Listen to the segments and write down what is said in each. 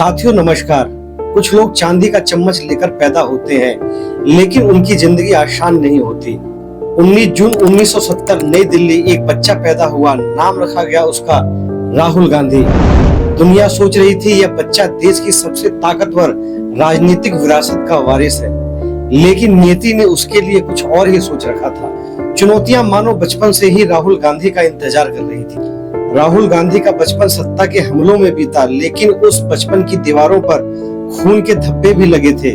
साथियों नमस्कार। कुछ लोग चांदी का चम्मच लेकर पैदा होते हैं, लेकिन उनकी जिंदगी आसान नहीं होती। 19 जून 1970 नई दिल्ली एक बच्चा पैदा हुआ। नाम रखा गया उसका राहुल गांधी। दुनिया सोच रही थी यह बच्चा देश की सबसे ताकतवर राजनीतिक विरासत का वारिस है, लेकिन नियति ने उसके लिए कुछ और ही सोच रखा था। चुनौतियां मानो बचपन से ही राहुल गांधी का इंतजार कर रही थी। राहुल गांधी का बचपन सत्ता के हमलों में बीता, लेकिन उस बचपन की दीवारों पर खून के धब्बे भी लगे थे।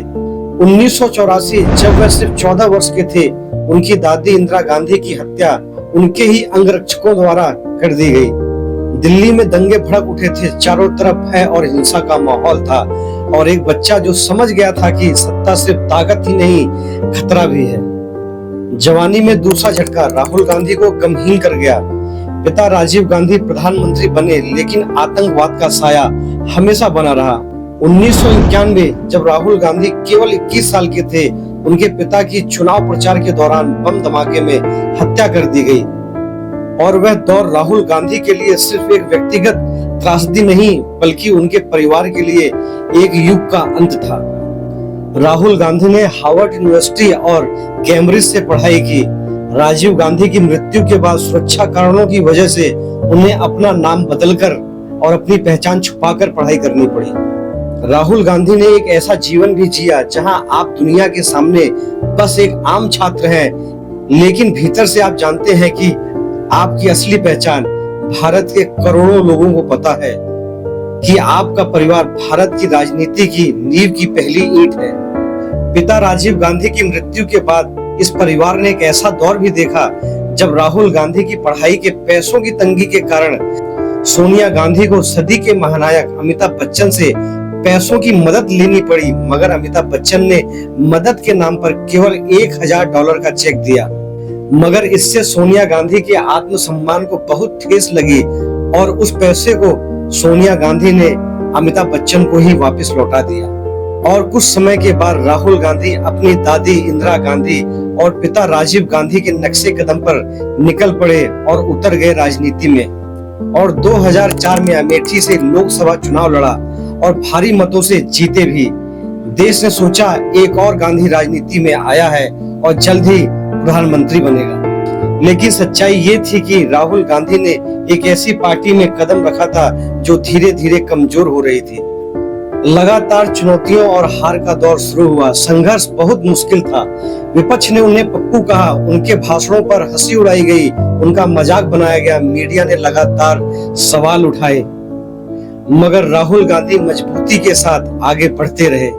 1984 जब वह सिर्फ 14 वर्ष के थे, उनकी दादी इंदिरा गांधी की हत्या उनके ही अंगरक्षकों द्वारा कर दी गई। दिल्ली में दंगे भड़क उठे थे, चारों तरफ भय और हिंसा का माहौल था, और एक बच्चा जो समझ गया था कि सत्ता सिर्फ ताकत ही नहीं, खतरा भी है। जवानी में दूसरा झटका राहुल गांधी को गमहीन कर गया। पिता राजीव गांधी प्रधानमंत्री बने, लेकिन आतंकवाद का साया हमेशा बना रहा। 1991 जब राहुल गांधी केवल 21 साल के थे, उनके पिता की चुनाव प्रचार के दौरान बम धमाके में हत्या कर दी गई, और वह दौर राहुल गांधी के लिए सिर्फ एक व्यक्तिगत त्रासदी नहीं, बल्कि उनके परिवार के लिए एक युग का अंत था। राहुल गांधी ने हार्वर्ड यूनिवर्सिटी और कैम्ब्रिज से पढ़ाई की। राजीव गांधी की मृत्यु के बाद सुरक्षा कारणों की वजह से उन्हें अपना नाम बदलकर और अपनी पहचान छुपाकर पढ़ाई करनी पड़ी। राहुल गांधी ने एक ऐसा जीवन भी जिया जहां आप दुनिया के सामने बस एक आम छात्र हैं, लेकिन भीतर से आप जानते हैं कि आपकी असली पहचान भारत के करोड़ों लोगों को पता है कि आपका परिवार भारत की राजनीति की नींव की पहली ईंट है। पिता राजीव गांधी की मृत्यु के बाद इस परिवार ने एक ऐसा दौर भी देखा जब राहुल गांधी की पढ़ाई के पैसों की तंगी के कारण सोनिया गांधी को सदी के महानायक अमिताभ बच्चन से पैसों की मदद लेनी पड़ी, मगर अमिताभ बच्चन ने मदद के नाम पर केवल $1000 का चेक दिया। मगर इससे सोनिया गांधी के आत्मसम्मान को बहुत ठेस लगी, और उस पैसे को सोनिया गांधी ने अमिताभ बच्चन को ही वापस लौटा दिया। और कुछ समय के बाद राहुल गांधी अपनी दादी इंदिरा गांधी और पिता राजीव गांधी के नक्शे कदम पर निकल पड़े और उतर गए राजनीति में। और 2004 में अमेठी से लोकसभा चुनाव लड़ा और भारी मतों से जीते भी। देश ने सोचा एक और गांधी राजनीति में आया है और जल्द ही प्रधानमंत्री बनेगा, लेकिन सच्चाई ये थी कि राहुल गांधी ने एक ऐसी पार्टी में कदम रखा था जो धीरे धीरे कमजोर हो रही थी। लगातार चुनौतियों और हार का दौर शुरू हुआ। संघर्ष बहुत मुश्किल था। विपक्ष ने उन्हें पप्पू कहा, उनके भाषणों पर हंसी उड़ाई गई, उनका मजाक बनाया गया, मीडिया ने लगातार सवाल उठाए, मगर राहुल गांधी मजबूती के साथ आगे बढ़ते रहे।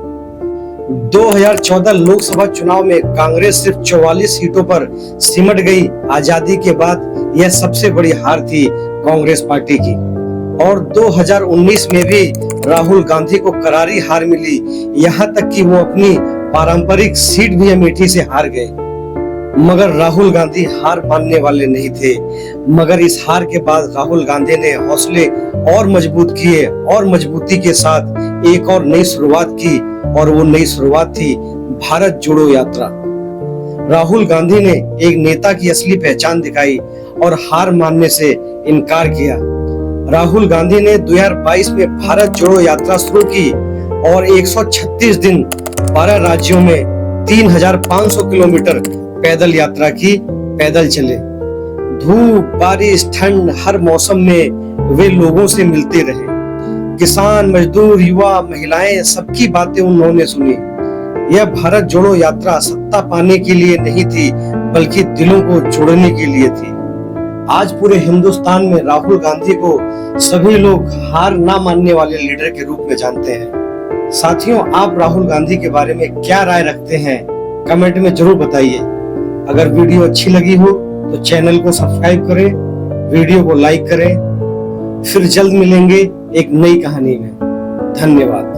2014 लोकसभा चुनाव में कांग्रेस सिर्फ 44 सीटों पर सिमट गई। आजादी के बाद यह सबसे बड़ी हार थी कांग्रेस पार्टी की। और 2019 में भी राहुल गांधी को करारी हार मिली, यहाँ तक कि वो अपनी पारंपरिक सीट भी अमेठी से हार गए। मगर राहुल गांधी हार मानने वाले नहीं थे। मगर इस हार के बाद राहुल गांधी ने हौसले और मजबूत किए, और मजबूती के साथ एक और नई शुरुआत की, और वो नई शुरुआत थी भारत जोड़ो यात्रा। राहुल गांधी ने एक नेता की असली पहचान दिखाई और हार मानने से इनकार किया। राहुल गांधी ने 2022 में भारत जोड़ो यात्रा शुरू की और 136 दिन 12 राज्यों में 3500 किलोमीटर पैदल यात्रा की। पैदल चले, धूप बारिश ठंड, हर मौसम में वे लोगों से मिलते रहे। किसान मजदूर युवा महिलाएं, सबकी बातें उन्होंने सुनी। यह भारत जोड़ो यात्रा सत्ता पाने के लिए नहीं थी, बल्कि दिलों को जोड़ने के लिए थी। आज पूरे हिंदुस्तान में राहुल गांधी को सभी लोग हार ना मानने वाले लीडर के रूप में जानते हैं। साथियों, आप राहुल गांधी के बारे में क्या राय रखते हैं, कमेंट में जरूर बताइए। अगर वीडियो अच्छी लगी हो तो चैनल को सब्सक्राइब करें, वीडियो को लाइक करें। फिर जल्द मिलेंगे एक नई कहानी में। धन्यवाद।